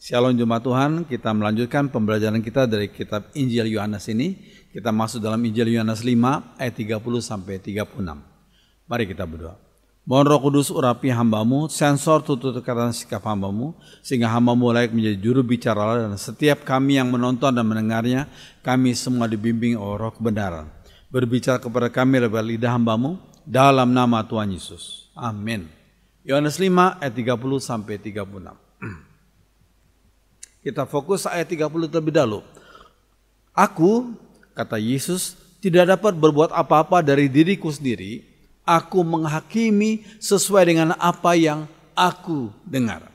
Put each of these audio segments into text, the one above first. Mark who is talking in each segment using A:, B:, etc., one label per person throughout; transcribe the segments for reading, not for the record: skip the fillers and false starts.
A: Shalom Jemaat Tuhan, kita melanjutkan pembelajaran kita dari kitab Injil Yohanes ini. Kita masuk dalam Injil Yohanes 5 ayat 30 sampai 36. Mari kita berdoa. Mohon Roh Kudus urapi hamba-Mu, sensor tutur kata sikap hamba-Mu, sehingga hamba-Mu layak menjadi juru bicara Allah, dan setiap kami yang menonton dan mendengarnya, kami semua dibimbing oleh Roh kebenaran. Berbicara kepada kami lewat lidah hamba-Mu, dalam nama Tuhan Yesus. Amin. Yohanes 5 ayat 30 sampai 36. Kita fokus ayat 30 terlebih dahulu. Aku, kata Yesus, tidak dapat berbuat apa-apa dari diriku sendiri. Aku menghakimi sesuai dengan apa yang aku dengar.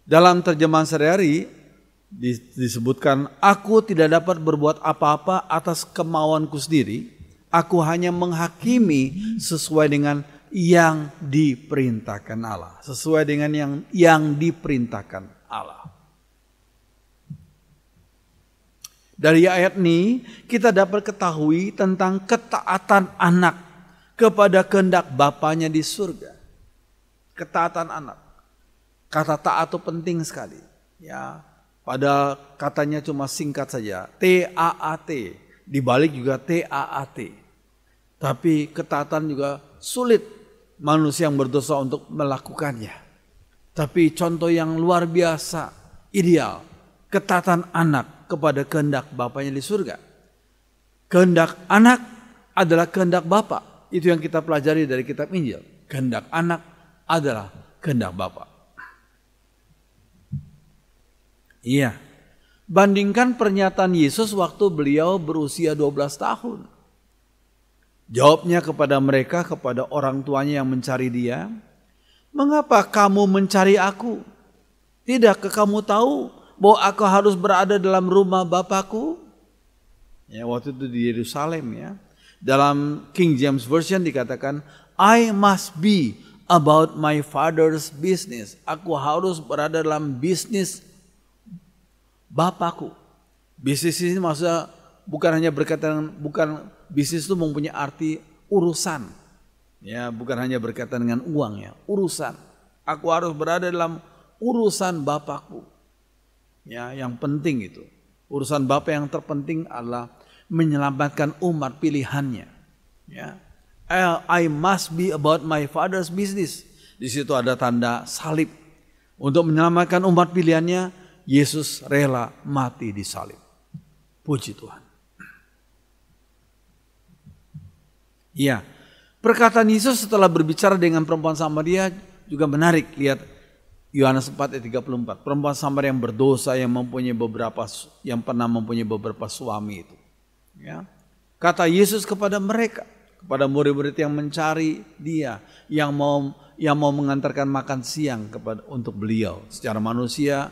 A: Dalam terjemahan sehari-hari disebutkan, aku tidak dapat berbuat apa-apa atas kemauanku sendiri. Aku hanya menghakimi sesuai dengan yang diperintahkan Allah, sesuai dengan yang diperintahkan Allah. Dari ayat ini kita dapat ketahui tentang ketaatan anak kepada kehendak Bapanya di surga. Ketaatan anak. Kata taat itu penting sekali. Ya, pada katanya cuma singkat saja, T-A-A-T, dibalik juga T-A-A-T. Tapi ketaatan juga sulit manusia yang berdosa untuk melakukannya. Tapi contoh yang luar biasa, ideal, ketaatan anak kepada kehendak Bapanya di surga. Kehendak anak adalah kehendak Bapa. Itu yang kita pelajari dari kitab Injil. Kehendak anak adalah kehendak Bapa. Iya. Bandingkan pernyataan Yesus waktu beliau berusia 12 tahun. Jawabnya kepada mereka, kepada orang tuanya yang mencari dia, mengapa kamu mencari aku? Tidakkah kamu tahu bahwa aku harus berada dalam rumah Bapakku? Ya, waktu itu di Yerusalem ya. Dalam King James Version dikatakan, I must be about my father's business. Aku harus berada dalam bisnis Bapakku. Bisnis ini maksudnya bukan hanya berkaitan, bisnis itu mempunyai arti urusan. Ya, bukan hanya berkaitan dengan uang ya, urusan. Aku harus berada dalam urusan Bapakku. Ya, yang penting itu. Urusan Bapa yang terpenting adalah menyelamatkan umat pilihannya. Ya. I must be about my father's business. Di situ ada tanda salib. Untuk menyelamatkan umat pilihannya, Yesus rela mati di salib. Puji Tuhan. Iya, perkataan Yesus setelah berbicara dengan perempuan Samaria juga menarik. Lihat Yohanes 4 ayat 34. Perempuan Samaria yang berdosa yang pernah mempunyai beberapa suami itu. Ya. Kata Yesus kepada mereka, kepada murid-murid yang mencari dia, yang mau mengantarkan makan siang untuk beliau. Secara manusia,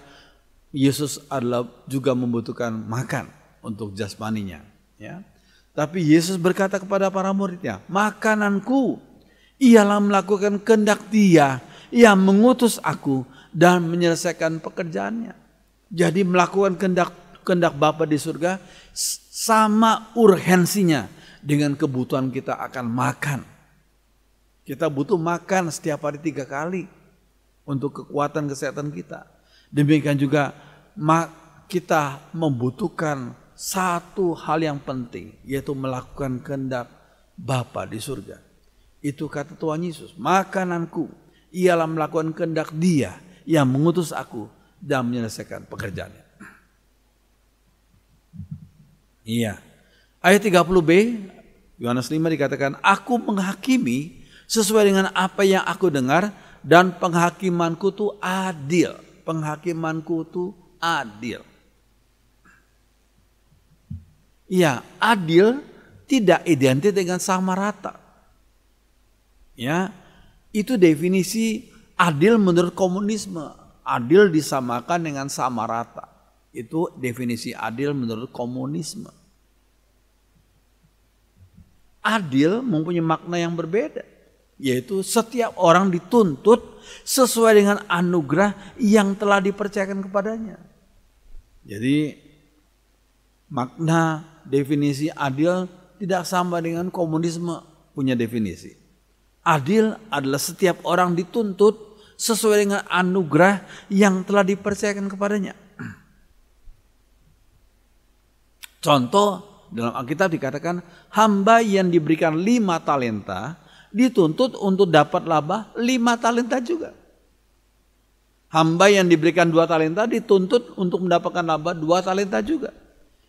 A: Yesus adalah juga membutuhkan makan untuk jasmaninya. Ya. Tapi Yesus berkata kepada para muridnya, makananku ialah melakukan kehendak Dia yang mengutus aku dan menyelesaikan pekerjaannya. Jadi melakukan kehendak Bapa di surga sama urgensinya dengan kebutuhan kita akan makan. Kita butuh makan setiap hari 3 kali untuk kekuatan kesehatan kita. Demikian juga kita membutuhkan satu hal yang penting, yaitu melakukan kehendak Bapa di surga. Itu kata Tuhan Yesus, makananku ialah melakukan kehendak Dia yang mengutus aku dan menyelesaikan pekerjaannya. Iya. Ayat 30b, Yohanes 5 dikatakan, aku menghakimi sesuai dengan apa yang aku dengar dan penghakimanku itu adil. Penghakimanku itu adil. Ya, adil tidak identik dengan sama rata. Ya, itu definisi adil menurut komunisme. Adil disamakan dengan sama rata. Itu definisi adil menurut komunisme. Adil mempunyai makna yang berbeda. Yaitu setiap orang dituntut sesuai dengan anugerah yang telah dipercayakan kepadanya. Jadi makna definisi adil tidak sama dengan komunisme punya definisi. Adil adalah setiap orang dituntut sesuai dengan anugerah yang telah dipercayakan kepadanya. Contoh dalam Alkitab dikatakan hamba yang diberikan 5 talenta dituntut untuk dapat laba 5 talenta juga. Hamba yang diberikan 2 talenta dituntut untuk mendapatkan laba 2 talenta juga.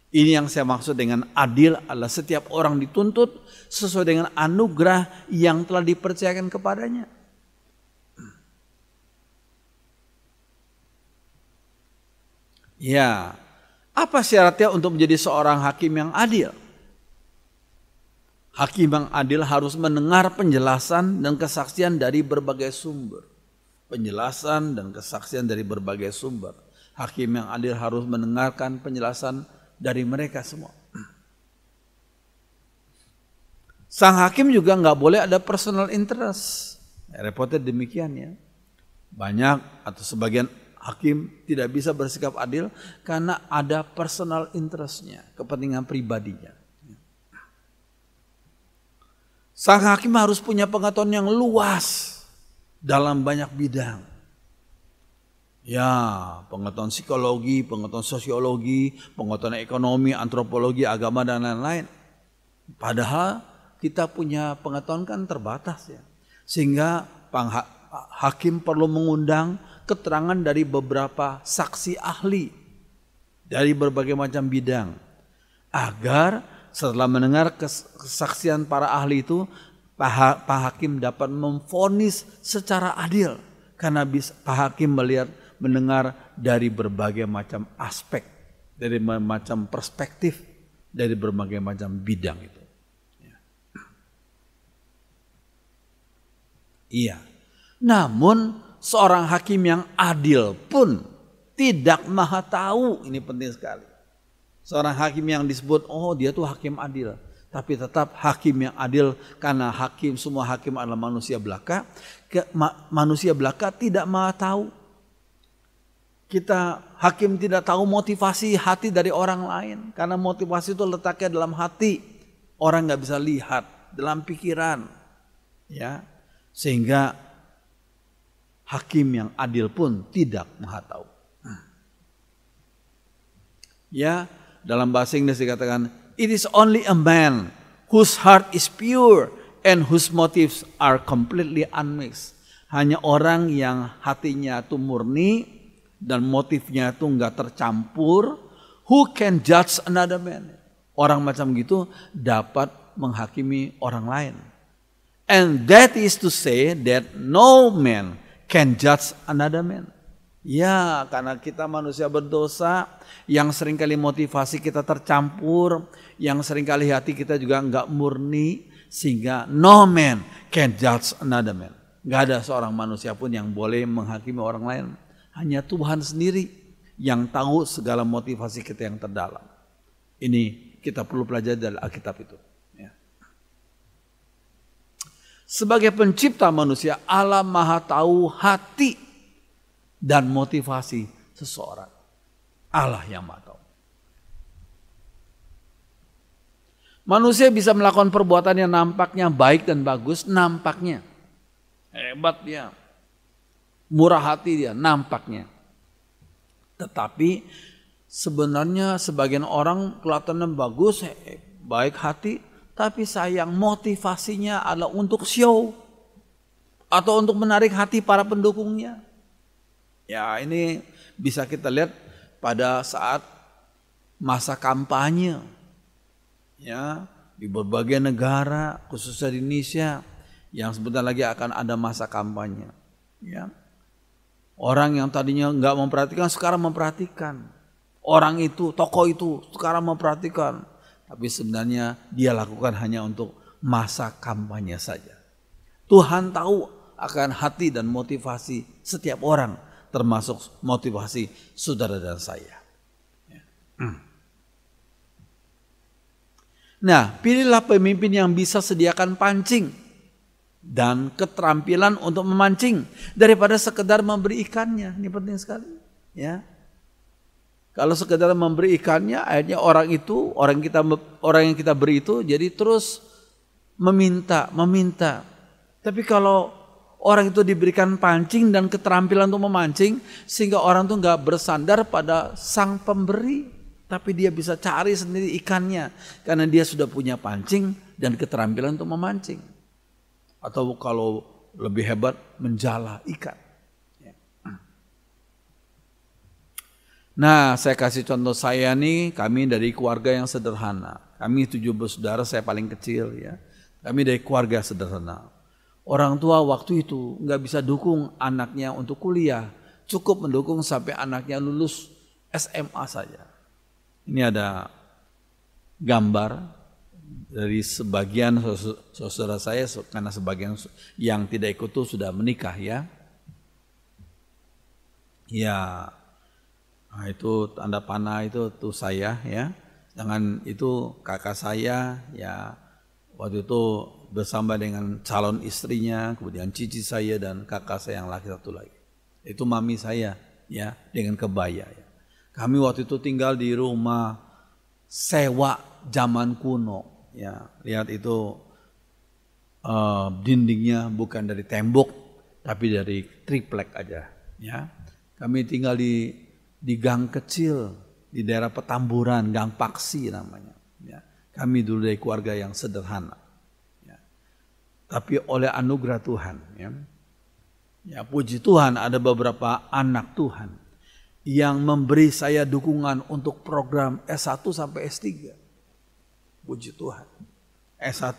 A: Ini yang saya maksud dengan adil adalah setiap orang dituntut sesuai dengan anugerah yang telah dipercayakan kepadanya. Ya, apa syaratnya untuk menjadi seorang hakim yang adil? Hakim yang adil harus mendengar penjelasan dan kesaksian dari berbagai sumber. Penjelasan dan kesaksian dari berbagai sumber. Hakim yang adil harus mendengarkan penjelasan dari mereka semua. Sang hakim juga nggak boleh ada personal interest. Repotnya demikian ya. Banyak atau sebagian hakim tidak bisa bersikap adil karena ada personal interestnya, kepentingan pribadinya. Sang hakim harus punya pengetahuan yang luas dalam banyak bidang. Ya, pengetahuan psikologi, pengetahuan sosiologi, pengetahuan ekonomi, antropologi, agama dan lain-lain. Padahal kita punya pengetahuan kan terbatas ya. Sehingga hakim perlu mengundang keterangan dari beberapa saksi ahli dari berbagai macam bidang. Agar setelah mendengar kesaksian para ahli itu, Pak Hakim dapat memvonis secara adil. Karena Pak Hakim mendengar dari berbagai macam aspek, dari macam perspektif, dari berbagai macam bidang itu. Iya. Namun seorang hakim yang adil pun tidak maha tahu. Ini penting sekali. Seorang hakim yang disebut, oh dia tuh hakim adil. Tapi tetap hakim yang adil karena semua hakim adalah manusia belaka. Manusia belaka tidak maha tahu. Hakim tidak tahu motivasi hati dari orang lain. Karena motivasi itu letaknya dalam hati. Orang nggak bisa lihat dalam pikiran. Ya, sehingga hakim yang adil pun tidak maha tahu. Ya, dalam bahasa Inggris dikatakan, it is only a man whose heart is pure and whose motives are completely unmixed. Hanya orang yang hatinya itu murni dan motifnya itu enggak tercampur, who can judge another man. Orang macam gitu dapat menghakimi orang lain. And that is to say that no man can judge another man. Ya, karena kita manusia berdosa, yang seringkali motivasi kita tercampur, yang seringkali hati kita juga enggak murni, sehingga no man can judge another man. Enggak ada seorang manusia pun yang boleh menghakimi orang lain. Hanya Tuhan sendiri yang tahu segala motivasi kita yang terdalam. Ini kita perlu pelajari dari Alkitab itu. Ya. Sebagai pencipta manusia, Allah maha tahu hati dan motivasi seseorang. Allah yang maha tahu. Manusia bisa melakukan perbuatan yang nampaknya baik dan bagus, nampaknya. Hebat dia. Murah hati dia, nampaknya. Tetapi sebenarnya sebagian orang kelihatannya bagus, baik hati, tapi sayang motivasinya adalah untuk show. Atau untuk menarik hati para pendukungnya. Ya, ini bisa kita lihat pada saat masa kampanye. Ya, di berbagai negara, khususnya di Indonesia, yang sebentar lagi akan ada masa kampanye. Ya. Orang yang tadinya nggak memperhatikan sekarang memperhatikan. Orang itu, tokoh itu sekarang memperhatikan. Tapi sebenarnya dia lakukan hanya untuk masa kampanye saja. Tuhan tahu akan hati dan motivasi setiap orang, termasuk motivasi saudara dan saya. Nah, pilihlah pemimpin yang bisa sediakan pancing dan keterampilan untuk memancing daripada sekedar memberi ikannya. Ini penting sekali, ya. Kalau sekedar memberi ikannya, akhirnya orang yang kita beri itu jadi terus meminta. Tapi kalau orang itu diberikan pancing dan keterampilan untuk memancing, sehingga orang itu nggak bersandar pada sang pemberi, tapi dia bisa cari sendiri ikannya karena dia sudah punya pancing dan keterampilan untuk memancing. Atau kalau lebih hebat, menjala ikan. Nah, saya kasih contoh saya nih, kami dari keluarga yang sederhana. Kami 7 bersaudara, saya paling kecil ya. Kami dari keluarga sederhana. Orang tua waktu itu nggak bisa dukung anaknya untuk kuliah, cukup mendukung sampai anaknya lulus SMA saja. Ini ada gambar dari sebagian saudara saya, karena sebagian yang tidak ikut itu sudah menikah ya. Ya, nah itu tanda panah itu tuh saya ya. Sedangkan itu kakak saya ya, waktu itu bersama dengan calon istrinya, kemudian cici saya dan kakak saya yang laki satu lagi. Itu mami saya ya, dengan kebaya ya. Kami waktu itu tinggal di rumah sewa zaman kuno ya. Lihat itu dindingnya bukan dari tembok tapi dari triplek aja ya. Kami tinggal di gang kecil di daerah Petamburan, Gang Paksi namanya ya. Kami dulu dari keluarga yang sederhana. Tapi oleh anugerah Tuhan ya, puji Tuhan ada beberapa anak Tuhan yang memberi saya dukungan untuk program S1 sampai S3. Puji Tuhan. S1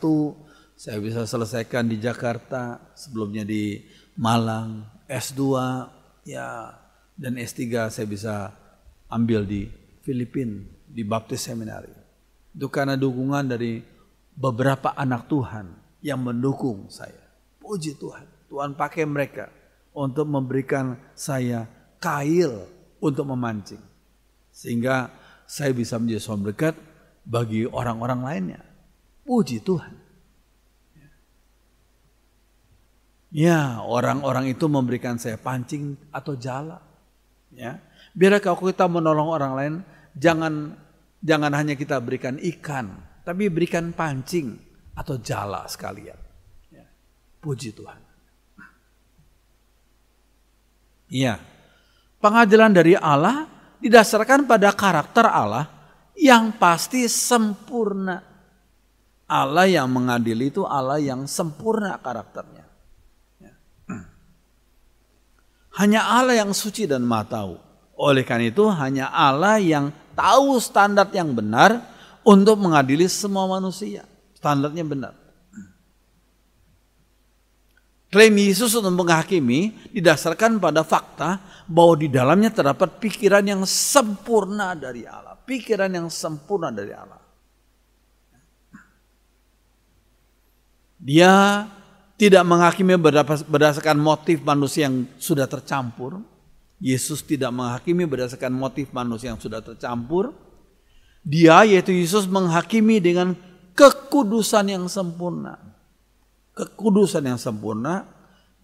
A: saya bisa selesaikan di Jakarta, sebelumnya di Malang. S2 ya, dan S3 saya bisa ambil di Filipina, di Baptist Seminary. Itu karena dukungan dari beberapa anak Tuhan yang mendukung saya. Puji Tuhan. Tuhan pakai mereka untuk memberikan saya kail untuk memancing. Sehingga saya bisa menjadi soal berkat bagi orang-orang lainnya. Puji Tuhan. Ya, orang-orang itu memberikan saya pancing atau jala. Ya, biar kalau kita menolong orang lain, jangan hanya kita berikan ikan, tapi berikan pancing atau jala sekalian. Ya. Puji Tuhan. Iya. Pengadilan dari Allah didasarkan pada karakter Allah yang pasti sempurna. Allah yang mengadili itu Allah yang sempurna karakternya. Ya. Hanya Allah yang suci dan Maha Tahu. Oleh karena itu hanya Allah yang tahu standar yang benar untuk mengadili semua manusia. Standarnya benar. Klaim Yesus untuk menghakimi didasarkan pada fakta bahwa di dalamnya terdapat pikiran yang sempurna dari Allah. Pikiran yang sempurna dari Allah. Dia tidak menghakimi berdasarkan motif manusia yang sudah tercampur. Yesus tidak menghakimi berdasarkan motif manusia yang sudah tercampur. Dia, yaitu Yesus, menghakimi dengan kekudusan yang sempurna. Kekudusan yang sempurna,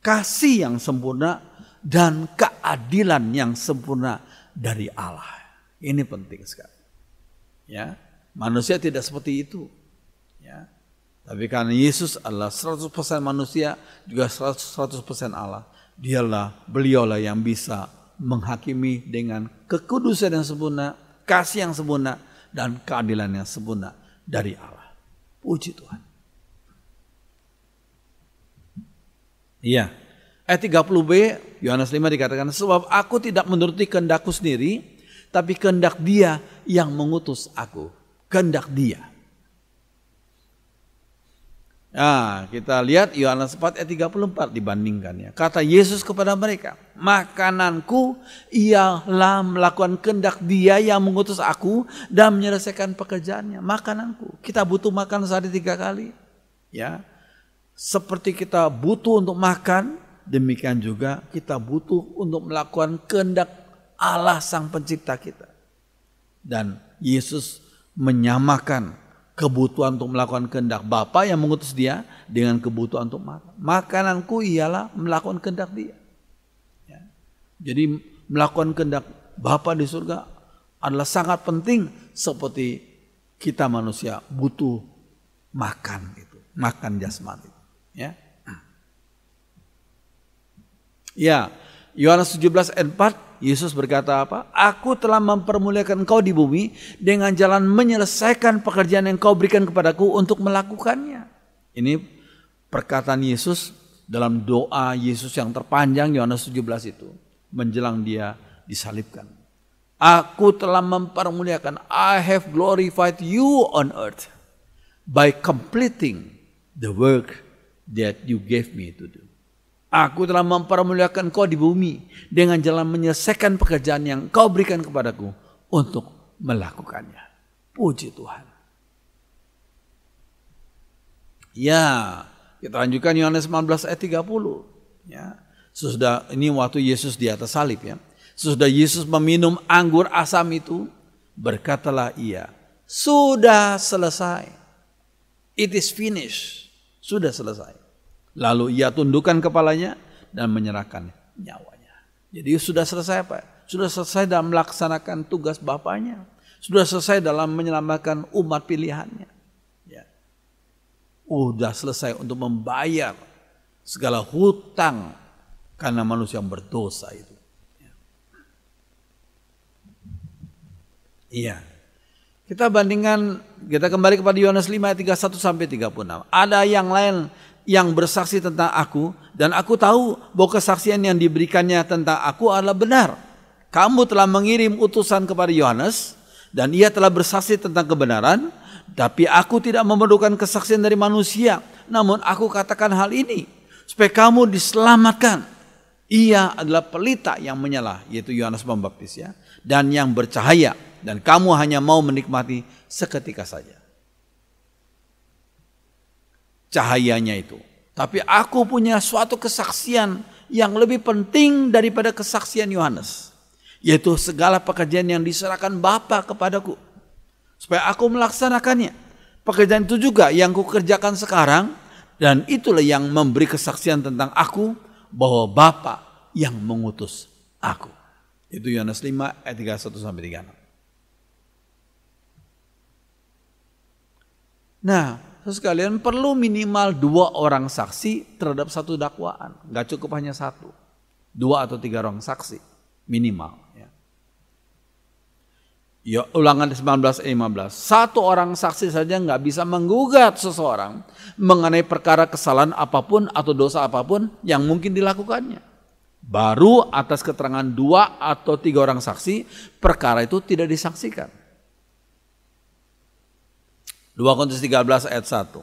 A: kasih yang sempurna, dan keadilan yang sempurna dari Allah. Ini penting sekali. Ya, manusia tidak seperti itu. Ya. Tapi karena Yesus adalah 100% manusia, juga 100% Allah. Beliaulah yang bisa menghakimi dengan kekudusan yang sempurna, kasih yang sempurna, dan keadilan yang sempurna dari Allah. Puji Tuhan. Iya. Ayat 30b, Yohanes 5 dikatakan, sebab aku tidak menuruti kehendakku sendiri, tapi kehendak Dia yang mengutus aku. Kehendak Dia. Nah, kita lihat Yohanes 4 ayat 34 dibandingkannya. Kata Yesus kepada mereka, makananku ialah melakukan kehendak Dia yang mengutus aku dan menyelesaikan pekerjaannya. Makananku. Kita butuh makan sehari 3 kali. Ya. Seperti kita butuh untuk makan, demikian juga kita butuh untuk melakukan kehendak Allah Sang Pencipta kita. Dan Yesus menyamakan kebutuhan untuk melakukan kehendak Bapa yang mengutus Dia dengan kebutuhan untuk makan. Makananku ialah melakukan kehendak Dia. Ya. Jadi melakukan kehendak Bapa di surga adalah sangat penting, seperti kita manusia butuh makan itu, makan jasmani. Ya. Ya, Yohanes 17 ayat 4, Yesus berkata apa? Aku telah mempermuliakan engkau di bumi dengan jalan menyelesaikan pekerjaan yang kau berikan kepadaku untuk melakukannya. Ini perkataan Yesus dalam doa Yesus yang terpanjang Yohanes 17 itu. Menjelang dia disalibkan. Aku telah mempermuliakan, I have glorified you on earth by completing the work that you gave me to do. Aku telah mempermuliakan kau di bumi dengan jalan menyelesaikan pekerjaan yang kau berikan kepadaku untuk melakukannya. Puji Tuhan. Ya, kita lanjutkan Yohanes 19 ayat 30. Ya, sesudah ini waktu Yesus di atas salib ya. Sesudah Yesus meminum anggur asam itu, berkatalah ia, sudah selesai. It is finished. Sudah selesai. Lalu ia tundukkan kepalanya dan menyerahkan nyawanya. Jadi sudah selesai apa? Sudah selesai dalam melaksanakan tugas Bapaknya. Sudah selesai dalam menyelamatkan umat pilihannya. Ya. Sudah selesai untuk membayar segala hutang karena manusia yang berdosa itu. Iya. Kita bandingkan, kita kembali kepada Yohanes 5 ayat 31 sampai 36. Ada yang lain yang bersaksi tentang aku, dan aku tahu bahwa kesaksian yang diberikannya tentang aku adalah benar. Kamu telah mengirim utusan kepada Yohanes, dan ia telah bersaksi tentang kebenaran, tapi aku tidak memerlukan kesaksian dari manusia. Namun aku katakan hal ini, supaya kamu diselamatkan. Ia adalah pelita yang menyala, yaitu Yohanes Pembaptis ya, dan yang bercahaya, dan kamu hanya mau menikmati seketika saja cahayanya itu. Tapi aku punya suatu kesaksian yang lebih penting daripada kesaksian Yohanes, yaitu segala pekerjaan yang diserahkan Bapa kepadaku, supaya aku melaksanakannya. Pekerjaan itu juga yang kukerjakan sekarang, dan itulah yang memberi kesaksian tentang aku, bahwa Bapa yang mengutus aku. Itu Yohanes 5 ayat 31 sampai 36. Nah, sekalian perlu minimal 2 orang saksi terhadap satu dakwaan. Gak cukup hanya 1. 2 atau 3 orang saksi minimal. Ya, Ulangan 19 ayat 15. 1 orang saksi saja gak bisa menggugat seseorang mengenai perkara kesalahan apapun atau dosa apapun yang mungkin dilakukannya. Baru atas keterangan 2 atau 3 orang saksi, perkara itu tidak disaksikan. 2 Korintus 13 ayat 1.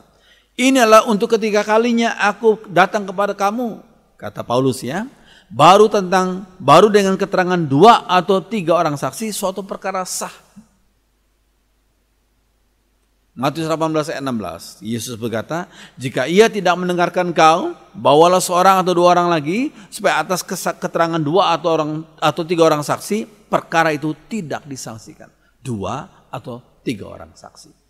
A: Inilah untuk ketiga kalinya aku datang kepada kamu, kata Paulus ya. Baru dengan keterangan 2 atau 3 orang saksi suatu perkara sah. Matius 18 ayat 16. Yesus berkata, jika ia tidak mendengarkan kau, bawalah seorang atau 2 orang lagi, supaya atas keterangan 2 atau 3 orang saksi, perkara itu tidak disaksikan. 2 atau 3 orang saksi.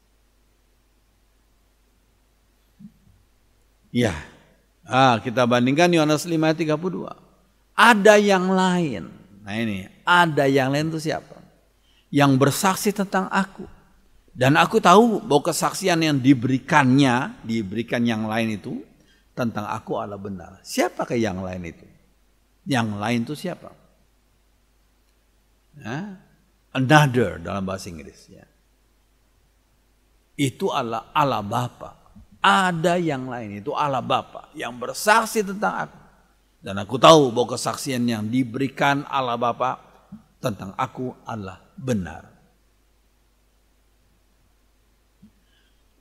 A: Ya, kita bandingkan Yohanes 5 ayat 32. Ada yang lain. Nah ini, ada yang lain itu siapa? Yang bersaksi tentang aku. Dan aku tahu bahwa kesaksian yang diberikan yang lain itu tentang aku adalah benar. Siapakah yang lain itu? Yang lain itu siapa? Another dalam bahasa Inggris. Ya. Itu adalah Allah Bapa. Ada yang lain, itu Allah Bapa yang bersaksi tentang aku. Dan aku tahu bahwa kesaksian yang diberikan Allah Bapa tentang aku adalah benar.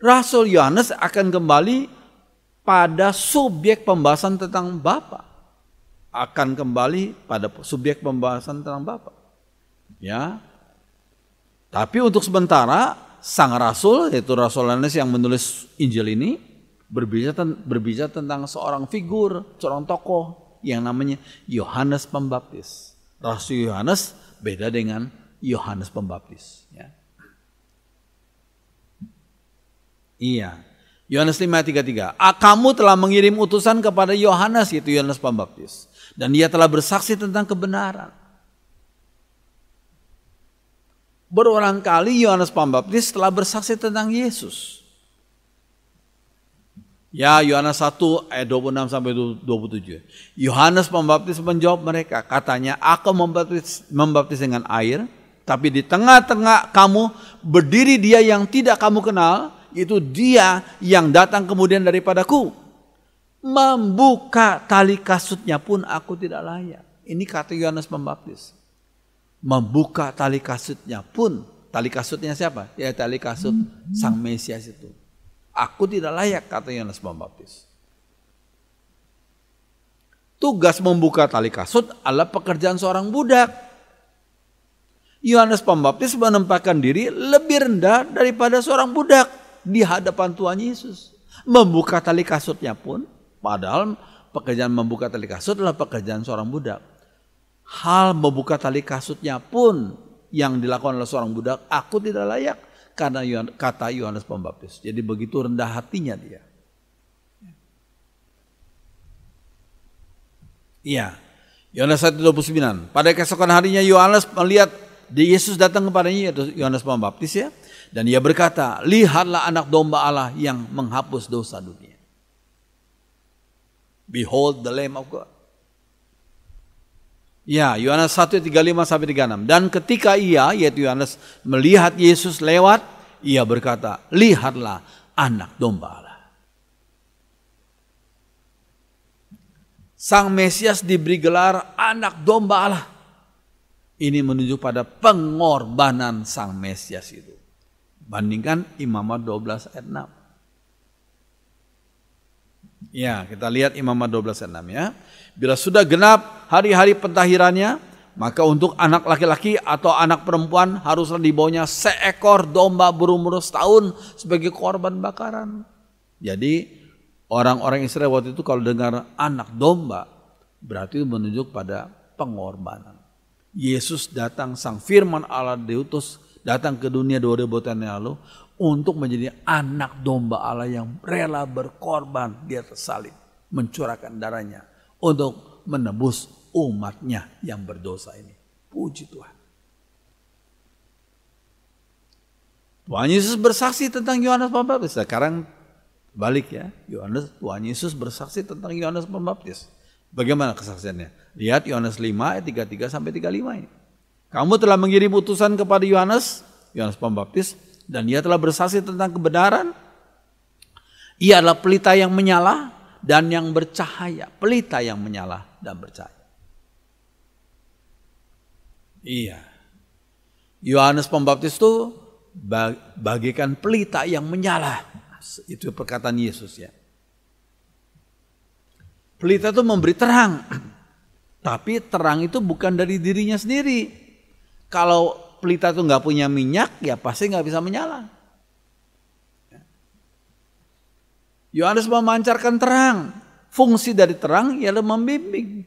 A: Rasul Yohanes akan kembali pada subjek pembahasan tentang Bapa. Akan kembali pada subjek pembahasan tentang Bapa. Ya. Tapi untuk sementara sang rasul, yaitu Rasul Yohanes yang menulis Injil ini, berbicara tentang seorang figur, seorang tokoh yang namanya Yohanes Pembaptis. Rasul Yohanes beda dengan Yohanes Pembaptis. Ya. Iya, Yohanes 5:33. Kamu telah mengirim utusan kepada Yohanes, yaitu Yohanes Pembaptis, dan dia telah bersaksi tentang kebenaran. Berulang kali Yohanes Pembaptis telah bersaksi tentang Yesus. Ya, Yohanes 1 ayat 26 sampai 27. Yohanes Pembaptis menjawab mereka, katanya, aku membaptis dengan air, tapi di tengah-tengah kamu berdiri dia yang tidak kamu kenal, itu dia yang datang kemudian daripadaku. Membuka tali kasutnya pun aku tidak layak. Ini kata Yohanes Pembaptis. Membuka tali kasutnya pun. Tali kasutnya siapa? Ya, tali kasut Sang Mesias itu. Aku tidak layak, kata Yohanes Pembaptis. Tugas membuka tali kasut adalah pekerjaan seorang budak. Yohanes Pembaptis menempatkan diri lebih rendah daripada seorang budak di hadapan Tuhan Yesus. Membuka tali kasutnya pun, padahal pekerjaan membuka tali kasut adalah pekerjaan seorang budak. Hal membuka tali kasutnya pun yang dilakukan oleh seorang budak, aku tidak layak. Karena kata Yohanes Pembaptis. Jadi begitu rendah hatinya dia. Iya. Yohanes 1:29. Pada keesokan harinya Yohanes melihat Yesus datang kepadanya, yaitu Yohanes Pembaptis ya. Dan ia berkata, lihatlah anak domba Allah yang menghapus dosa dunia. Behold the Lamb of God. Ya, Yohanes 1:35-36. Dan ketika ia, yaitu Yohanes, melihat Yesus lewat, ia berkata, lihatlah anak domba Allah. Sang Mesias diberi gelar anak domba Allah. Ini menunjuk pada pengorbanan Sang Mesias itu. Bandingkan Imamat 12 ayat 6. Ya, kita lihat Imamat 12 ayat 6 ya. Bila sudah genap hari-hari pentahirannya, maka untuk anak laki-laki atau anak perempuan haruslah dibawanya seekor domba berumur setahun sebagai korban bakaran. Jadi orang-orang Israel waktu itu kalau dengar anak domba, berarti itu menunjuk pada pengorbanan. Yesus datang, Sang Firman Allah diutus datang ke dunia 2000 tahun yang lalu untuk menjadi anak domba Allah yang rela berkorban di atas salib, mencurahkan darahnya untuk menebus umatnya yang berdosa ini. Puji Tuhan. Tuhan Yesus bersaksi tentang Yohanes Pembaptis. Sekarang balik ya, Tuhan Yesus bersaksi tentang Yohanes Pembaptis. Bagaimana kesaksiannya? Lihat Yohanes 5 ayat 33-35 ini. Kamu telah mengirim utusan kepada Yohanes Pembaptis, dan dia telah bersaksi tentang kebenaran. Ia adalah pelita yang menyala dan yang bercahaya. Pelita yang menyala dan bercahaya. Iya. Yohanes Pembaptis itu bagaikan pelita yang menyala. Itu perkataan Yesus ya. Pelita itu memberi terang. Tapi terang itu bukan dari dirinya sendiri. Kalau pelita itu nggak punya minyak, ya pasti nggak bisa menyala. Yohanes memancarkan terang. Fungsi dari terang ialah membimbing.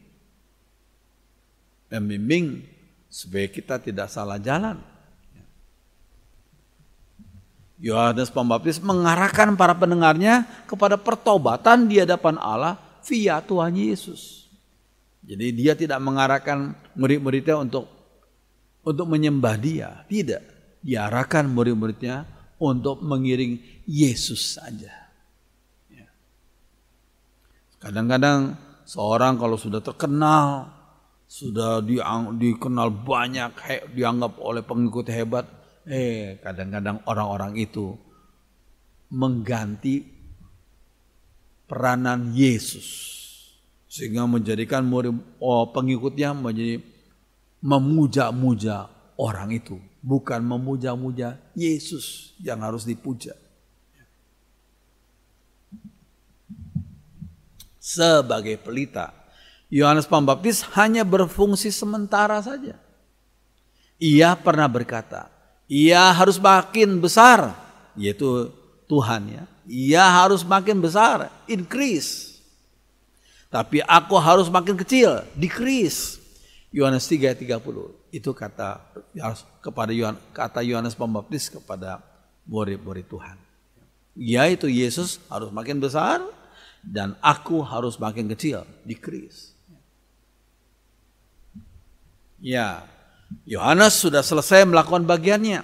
A: Membimbing supaya kita tidak salah jalan. Yohanes Pembaptis mengarahkan para pendengarnya kepada pertobatan di hadapan Allah via Tuhan Yesus. Jadi dia tidak mengarahkan murid-muridnya untuk menyembah dia. Tidak. Diarahkan murid-muridnya untuk mengiring Yesus saja. Kadang-kadang seorang kalau sudah terkenal, sudah dikenal banyak, dianggap oleh pengikut hebat, kadang-kadang orang-orang itu mengganti peranan Yesus. Sehingga menjadikan pengikutnya menjadi memuja-muja orang itu. Bukan memuja-muja Yesus yang harus dipuja. Sebagai pelita, Yohanes Pembaptis hanya berfungsi sementara saja. Ia pernah berkata, ia harus makin besar, yaitu Tuhan ya. Ia harus makin besar, increase. Tapi aku harus makin kecil, decrease. Yohanes 3:30 itu kata Yohanes Pembaptis kepada murid-murid Tuhan. Yaitu Yesus harus makin besar dan aku harus makin kecil, decrease. Ya, Yohanes sudah selesai melakukan bagiannya.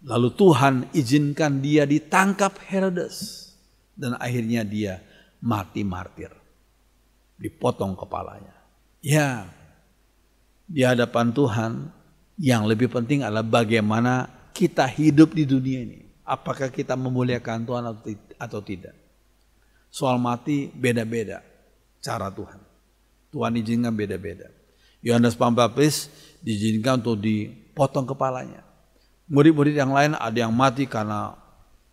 A: Lalu Tuhan izinkan dia ditangkap Herodes. Dan akhirnya dia mati martir. Dipotong kepalanya. Ya, di hadapan Tuhan yang lebih penting adalah bagaimana kita hidup di dunia ini. Apakah kita memuliakan Tuhan atau tidak. Soal mati beda-beda cara Tuhan. Tuhan izinkan beda-beda. Yohanes Pembaptis diizinkan untuk dipotong kepalanya. Murid-murid yang lain ada yang mati karena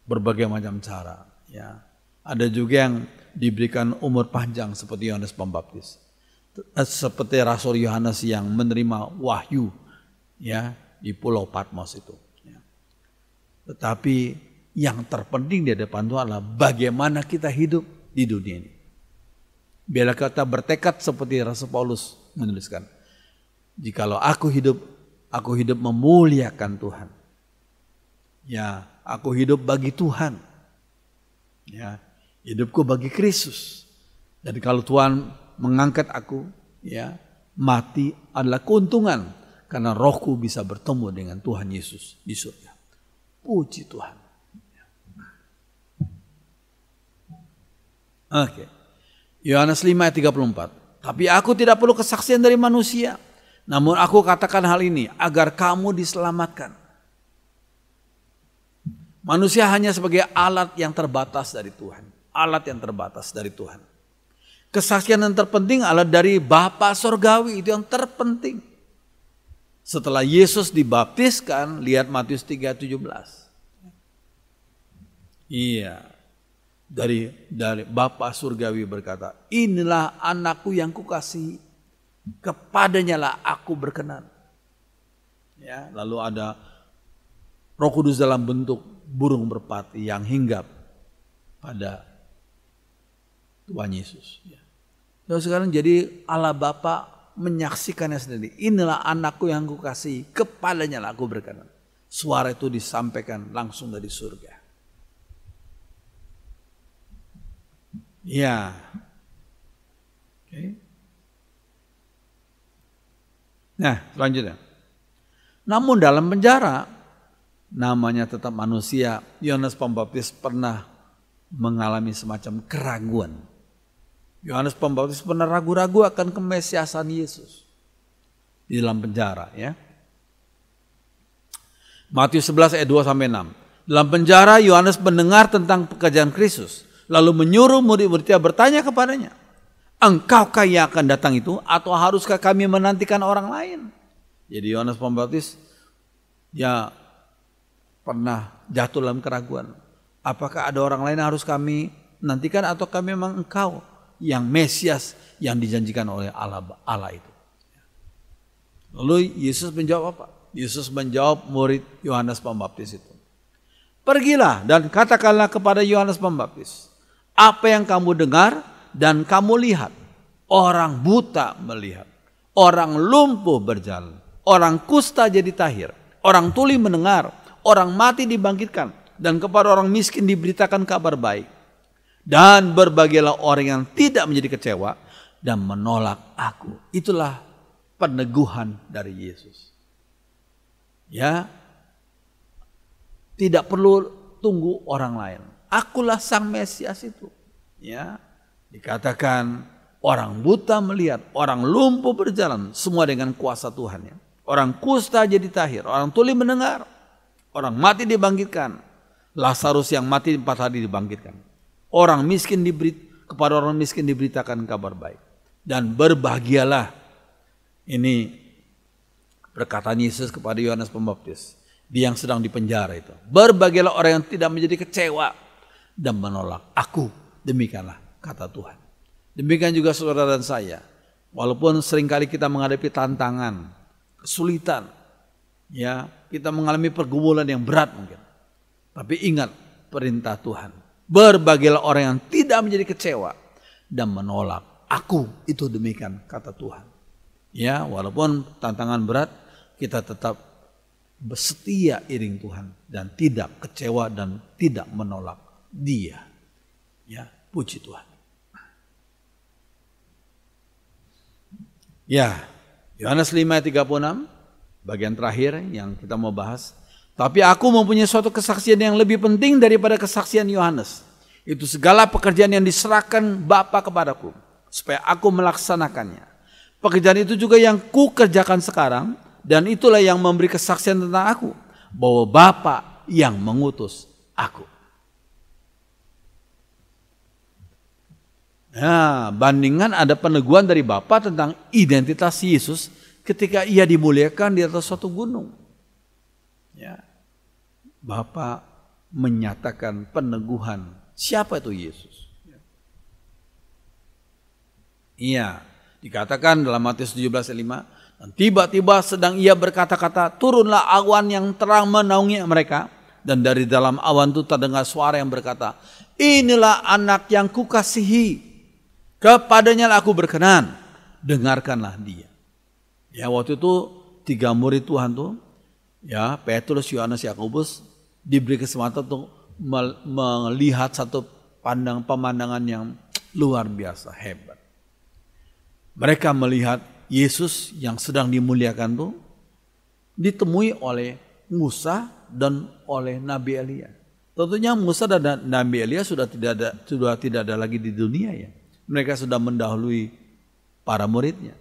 A: berbagai macam cara. Ya. Ada juga yang diberikan umur panjang seperti Yohanes Pembaptis. Seperti Rasul Yohanes yang menerima wahyu ya di Pulau Patmos itu. Ya. Tetapi yang terpenting di hadapan Tuhan adalah bagaimana kita hidup di dunia ini. Bila kita bertekad seperti Rasul Paulus menuliskan, jikalau aku hidup memuliakan Tuhan. Ya, aku hidup bagi Tuhan. Ya, hidupku bagi Kristus. Dan kalau Tuhan mengangkat aku, ya, mati adalah keuntungan karena rohku bisa bertemu dengan Tuhan Yesus di surga. Puji Tuhan. Oke. Yohanes 5 ayat 34. Tapi aku tidak perlu kesaksian dari manusia, namun aku katakan hal ini agar kamu diselamatkan. Manusia hanya sebagai alat yang terbatas dari Tuhan. Alat yang terbatas dari Tuhan. Kesaksian yang terpenting adalah dari Bapa Sorgawi, itu yang terpenting. Setelah Yesus dibaptiskan, lihat Matius 3:17. Iya. Dari Bapa Surgawi berkata, inilah anakku yang kukasihi, kepadanya lah aku berkenan. Ya, lalu ada Roh Kudus dalam bentuk burung merpati yang hinggap pada Tuhan Yesus. Ya. Lalu sekarang jadi Allah Bapa menyaksikannya sendiri. Inilah anakku yang kukasihi, kepadanya lah aku berkenan. Suara itu disampaikan langsung dari surga. Ya. Oke. Nah, selanjutnya. Namun dalam penjara, namanya tetap manusia, Yohanes Pembaptis pernah mengalami semacam keraguan. Yohanes Pembaptis pernah ragu-ragu akan kemesiasan Yesus di dalam penjara, ya. Matius 11 ayat 2 sampai 6. Dalam penjara Yohanes mendengar tentang pekerjaan Kristus, lalu menyuruh murid-muridnya bertanya kepadanya, engkaukah yang akan datang itu atau haruskah kami menantikan orang lain? Jadi Yohanes Pembaptis ya pernah jatuh dalam keraguan. Apakah ada orang lain yang harus kami nantikan atau kami memang engkau yang Mesias yang dijanjikan oleh Allah itu? Lalu Yesus menjawab apa? Yesus menjawab murid Yohanes Pembaptis itu. Pergilah dan katakanlah kepada Yohanes Pembaptis, apa yang kamu dengar dan kamu lihat, orang buta melihat, orang lumpuh berjalan, orang kusta jadi tahir, orang tuli mendengar, orang mati dibangkitkan, dan kepada orang miskin diberitakan kabar baik. Dan berbahagialah orang yang tidak menjadi kecewa dan menolak aku. Itulah peneguhan dari Yesus. Ya, tidak perlu tunggu orang lain. Akulah sang Mesias itu. Ya, dikatakan orang buta melihat, orang lumpuh berjalan, semua dengan kuasa Tuhan. Ya. Orang kusta jadi tahir, orang tuli mendengar, orang mati dibangkitkan, Lazarus yang mati 4 hari dibangkitkan. Orang miskin kepada orang miskin diberitakan kabar baik. Dan berbahagialah, ini perkataan Yesus kepada Yohanes Pembaptis, dia yang sedang dipenjara itu. Berbahagialah orang yang tidak menjadi kecewa dan menolak aku, demikianlah kata Tuhan. Demikian juga saudara dan saya, walaupun seringkali kita menghadapi tantangan, kesulitan, ya, kita mengalami pergumulan yang berat mungkin, tapi ingat perintah Tuhan, berbahagialah orang yang tidak menjadi kecewa dan menolak aku, itu demikian kata Tuhan. Ya, walaupun tantangan berat, kita tetap bersetia iring Tuhan dan tidak kecewa dan tidak menolak Dia. Ya, puji Tuhan. Ya, Yohanes 5 ayat 36, bagian terakhir yang kita mau bahas. Tapi aku mempunyai suatu kesaksian yang lebih penting daripada kesaksian Yohanes. Itu segala pekerjaan yang diserahkan Bapa kepadaku, supaya aku melaksanakannya. Pekerjaan itu juga yang ku kerjakan sekarang, dan itulah yang memberi kesaksian tentang aku, bahwa Bapa yang mengutus aku. Nah, bandingan ada peneguhan dari Bapa tentang identitas Yesus ketika ia dimuliakan di atas suatu gunung. Ya. Bapa menyatakan peneguhan siapa itu Yesus. Iya, dikatakan dalam Matius 17:5, dan tiba-tiba sedang ia berkata-kata, turunlah awan yang terang menaungi mereka, dan dari dalam awan itu terdengar suara yang berkata, inilah anak yang kukasihi, kepadanya aku berkenan, dengarkanlah dia. Ya, waktu itu 3 murid Tuhan tuh, ya, Petrus, Yohanes, Yakobus diberi kesempatan untuk melihat satu pemandangan yang luar biasa hebat. Mereka melihat Yesus yang sedang dimuliakan tuh ditemui oleh Musa dan oleh Nabi Elia. Tentunya Musa dan Nabi Elia sudah tidak ada lagi di dunia ya. Mereka sudah mendahului para muridnya.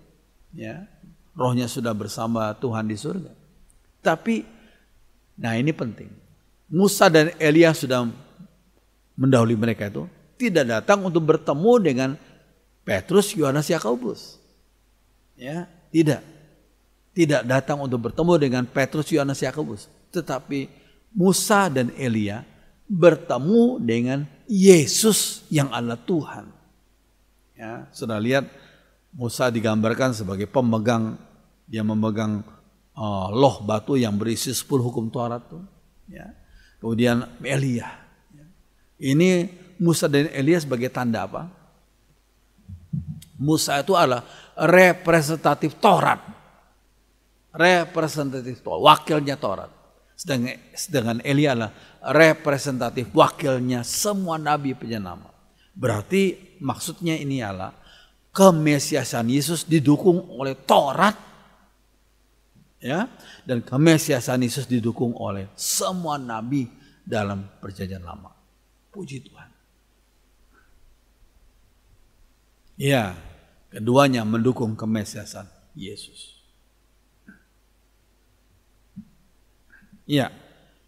A: Ya. Rohnya sudah bersama Tuhan di surga. Tapi, nah ini penting. Musa dan Elia sudah mendahului mereka itu tidak datang untuk bertemu dengan Petrus, Yohanes, Yakobus. Ya, tidak datang untuk bertemu dengan Petrus, Yohanes, Yakobus. Tetapi Musa dan Elia bertemu dengan Yesus yang adalah Tuhan. Ya, sudah lihat Musa digambarkan sebagai pemegang, dia memegang loh batu yang berisi 10 hukum Taurat tuh. Ya. Kemudian Elia. Ya. Ini Musa dan Elia sebagai tanda apa? Musa itu adalah representatif Taurat. Representatif Taurat, wakilnya Taurat. Sedangkan Elia adalah representatif wakilnya semua nabi penyenama. Berarti maksudnya ini adalah kemesiasan Yesus didukung oleh Taurat, ya, dan kemesiasan Yesus didukung oleh semua nabi dalam perjanjian lama. Puji Tuhan. Ya, keduanya mendukung kemesiasan Yesus. Ya,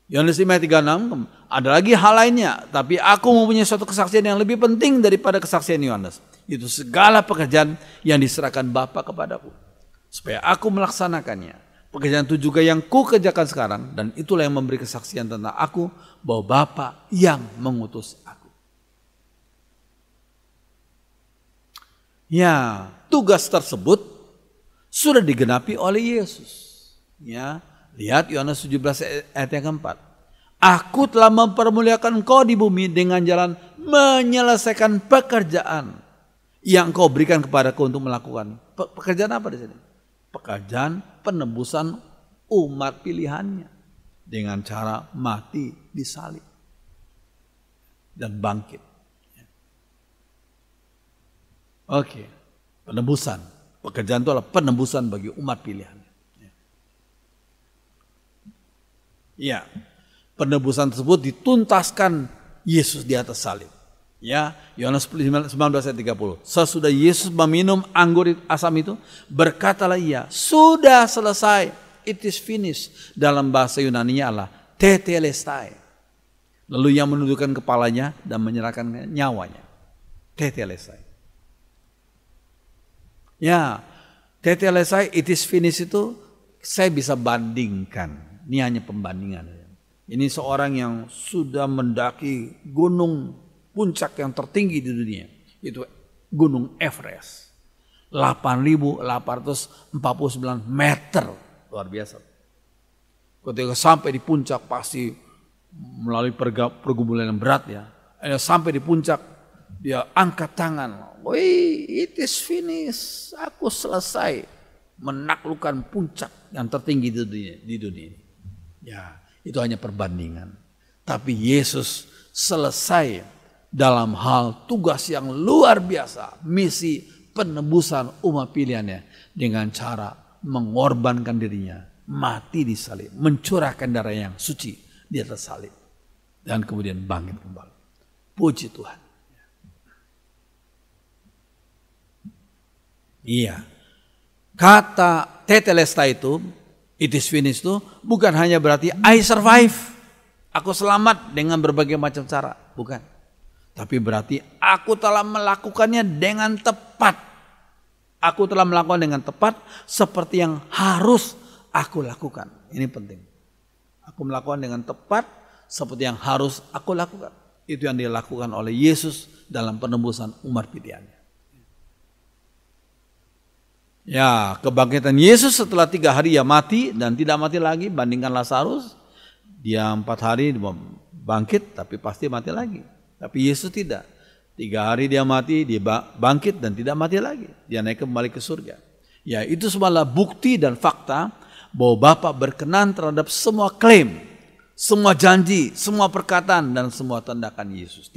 A: Yohanes 5:36, ada lagi hal lainnya, tapi aku mempunyai suatu kesaksian yang lebih penting daripada kesaksian Yohanes. Itu segala pekerjaan yang diserahkan Bapa kepadaku, supaya aku melaksanakannya. Pekerjaan itu juga yang ku kerjakan sekarang, dan itulah yang memberi kesaksian tentang aku, bahwa Bapa yang mengutus aku. Ya, tugas tersebut sudah digenapi oleh Yesus. Ya, lihat Yohanes 17 ayat yang keempat. Aku telah mempermuliakan engkau di bumi dengan jalan menyelesaikan pekerjaan yang kau berikan kepadaku untuk melakukan. Pekerjaan apa di sini? Pekerjaan penebusan umat pilihannya dengan cara mati di salib dan bangkit. Oke, penebusan. Pekerjaan itu adalah penebusan bagi umat pilihan. Ya, penebusan tersebut dituntaskan Yesus di atas salib. Ya, Yohanes 19 ayat 30. Sesudah Yesus meminum anggur asam itu, berkatalah ia, sudah selesai, it is finished. Dalam bahasa Yunani-nya adalah tetelestai. Lalu ia menundukkan kepalanya dan menyerahkan nyawanya. Tetelestai. Ya, tetelestai, it is finished itu saya bisa bandingkan. Ini hanya pembandingan. Ini seorang yang sudah mendaki gunung puncak yang tertinggi di dunia. Itu Gunung Everest. 8.849 meter. Luar biasa. Ketika sampai di puncak pasti melalui pergumulan yang berat ya. Sampai di puncak dia angkat tangan. Wih, it is finished. Aku selesai menaklukkan puncak yang tertinggi di dunia ini. Ya, itu hanya perbandingan. Tapi Yesus selesai dalam hal tugas yang luar biasa, misi penebusan umat pilihannya dengan cara mengorbankan dirinya, mati di salib, mencurahkan darah yang suci di atas salib, dan kemudian bangkit kembali. Puji Tuhan. Iya. Kata tetelestai itu, it is finished itu bukan hanya berarti I survive. Aku selamat dengan berbagai macam cara. Bukan. Tapi berarti aku telah melakukannya dengan tepat. Aku telah melakukan dengan tepat seperti yang harus aku lakukan. Ini penting. Aku melakukan dengan tepat seperti yang harus aku lakukan. Itu yang dilakukan oleh Yesus dalam penebusan umat pilihannya. Ya, kebangkitan Yesus setelah 3 hari ia mati dan tidak mati lagi. Bandingkan Lazarus, dia 4 hari bangkit tapi pasti mati lagi. Tapi Yesus tidak. 3 hari dia mati, dia bangkit dan tidak mati lagi. Dia naik kembali ke surga. Ya, itu semuanya bukti dan fakta bahwa Bapa berkenan terhadap semua klaim, semua janji, semua perkataan dan semua tindakan Yesus.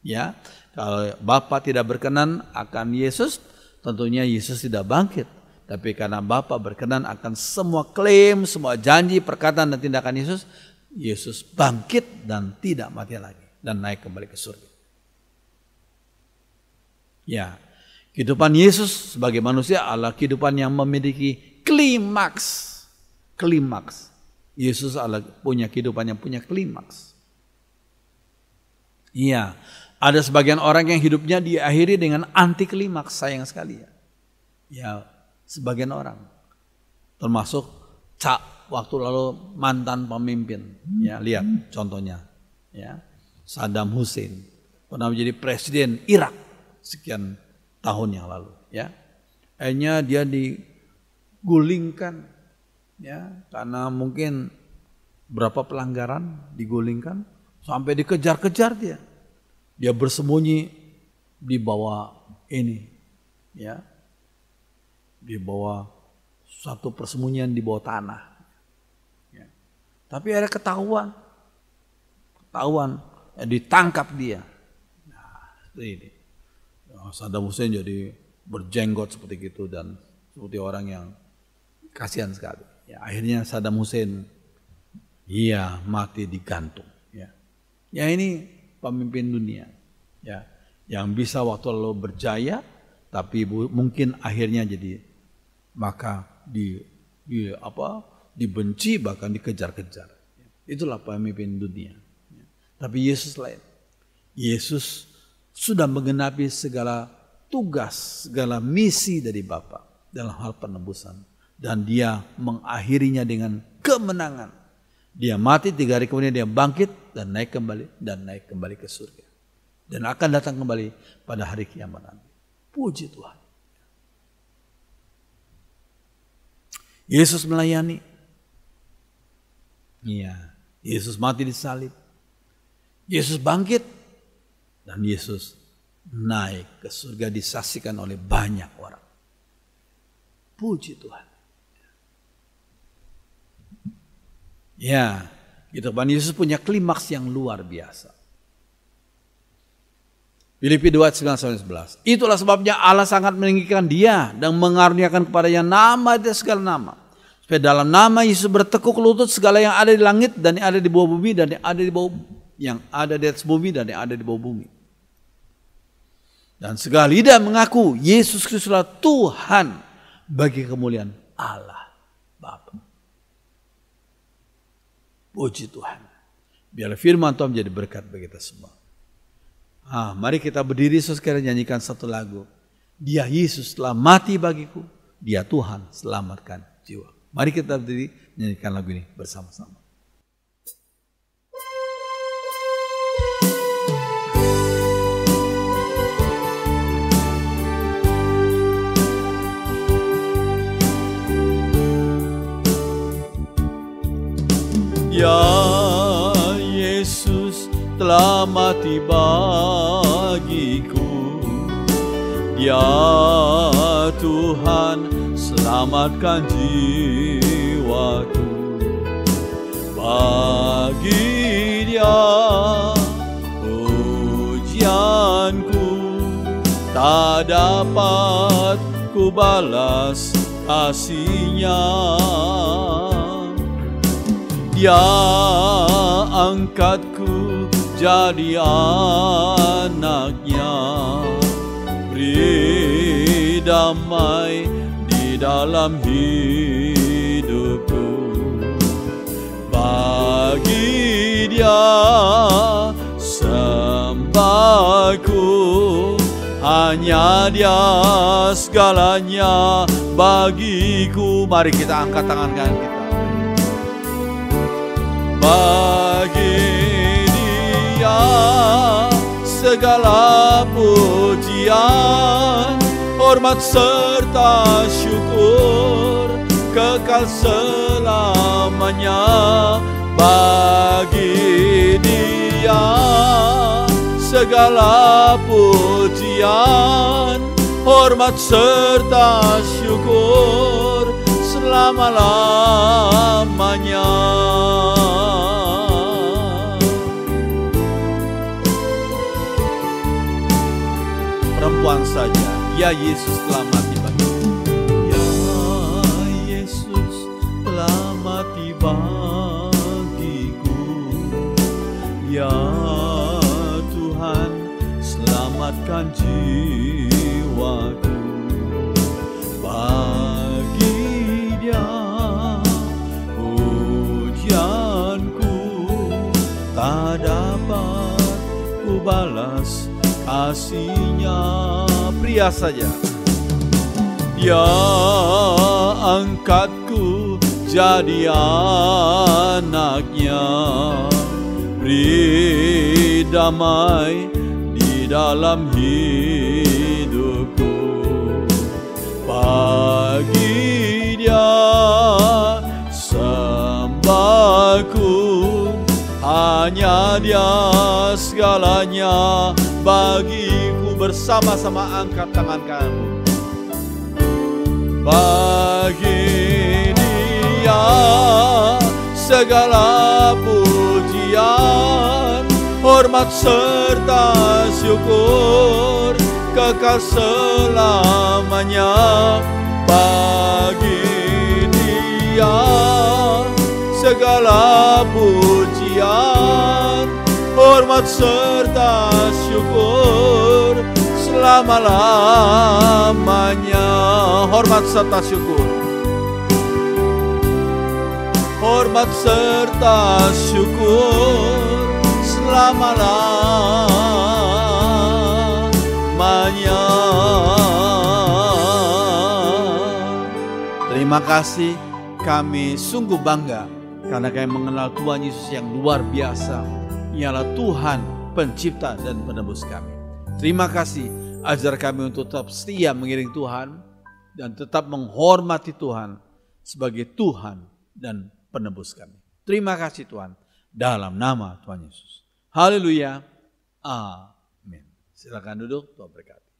A: Ya, kalau Bapa tidak berkenan akan Yesus, tentunya Yesus tidak bangkit. Tapi karena Bapa berkenan akan semua klaim, semua janji, perkataan dan tindakan Yesus, Yesus bangkit dan tidak mati lagi dan naik kembali ke surga. Ya, kehidupan Yesus sebagai manusia adalah kehidupan yang memiliki klimaks. Yesus adalah punya kehidupan yang punya klimaks. Iya, ada sebagian orang yang hidupnya diakhiri dengan anti klimaks, sayang sekali ya. Ya, sebagian orang. Termasuk waktu lalu mantan pemimpin. Ya, lihat contohnya. Ya, Saddam Hussein pernah menjadi presiden Irak sekian tahun yang lalu. Ya, akhirnya dia digulingkan. Ya, karena mungkin berapa pelanggaran digulingkan sampai dikejar-kejar dia. Dia bersembunyi di bawah ini, ya, di bawah satu persembunyian di bawah tanah. Ya. Tapi ada ketahuan, ditangkap dia. Nah, ini Saddam Hussein jadi berjenggot seperti itu dan seperti orang yang kasihan sekali. Ya, akhirnya Saddam Hussein mati digantung. Ya, ini pemimpin dunia, ya, yang bisa waktu lalu berjaya, tapi mungkin akhirnya jadi dibenci bahkan dikejar-kejar. Itulah pemimpin dunia. Tapi Yesus lain. Yesus sudah menggenapi segala tugas, segala misi dari Bapa dalam hal penebusan, dan dia mengakhirinya dengan kemenangan. Dia mati 3 hari kemudian dia bangkit dan naik kembali ke surga. Dan akan datang kembali pada hari kiamat nanti. Puji Tuhan. Yesus melayani. Iya, Yesus mati di salib. Yesus bangkit dan Yesus naik ke surga disaksikan oleh banyak orang. Puji Tuhan. Ya, kehidupan Yesus punya klimaks yang luar biasa. Filipi 2:9-11. Itulah sebabnya Allah sangat meninggikan dia dan mengaruniakan kepadanya nama di segala nama. Supaya dalam nama Yesus bertekuk lutut segala yang ada di langit dan yang ada di bawah bumi dan yang ada di atas bumi dan yang ada di bawah bumi. Dan segala lidah mengaku Yesus Kristuslah Tuhan bagi kemuliaan Allah Bapa. Puji Tuhan. Biarlah firman Tuhan menjadi berkat bagi kita semua. Mari kita berdiri sekarang nyanyikan satu lagu. Dia Yesus telah mati bagiku. Dia Tuhan selamatkan jiwa. Mari kita berdiri nyanyikan lagu ini bersama-sama.
B: Ya Yesus telah mati bagiku. Ya Tuhan selamatkan jiwaku. Bagi Dia pujianku tak dapat ku balas kasih-Nya. Dia angkatku jadi anaknya. Beri damai di dalam hidupku. Bagi Dia sembahku, hanya Dia segalanya bagiku. Mari kita angkat tangan kanan kita. Bagi Dia segala pujian, hormat serta syukur kekal selamanya. Bagi Dia segala pujian, hormat serta syukur selama-lamanya. Perempuan saja, ya Yesus telah mati bagiku. Ya Yesus telah mati bagiku. Ya Tuhan, selamatkan jiwaku. Bagi Dia pujianku, tak dapat ku balas kasih-Nya. Pria saja, Dia angkatku jadi anaknya. Beri damai di dalam hidupku. Bagi Dia sembahku, hanya Dia segalanya bagiku. Bersama-sama angkat tangan kamu. Bagi Dia segala pujian, hormat serta syukur kekal selamanya. Bagi Dia segala pujian, hormat serta syukur selama-lamanya. Hormat serta syukur, hormat serta syukur selama-lamanya. Terima kasih, kami sungguh bangga karena kami mengenal Tuhan Yesus yang luar biasa. Ialah Tuhan pencipta dan penebus kami. Terima kasih, ajar kami untuk tetap setia mengiring Tuhan dan tetap menghormati Tuhan sebagai Tuhan dan penebus kami. Terima kasih Tuhan, dalam nama Tuhan Yesus. Haleluya. Amin. Silakan duduk, Tuhan berkati.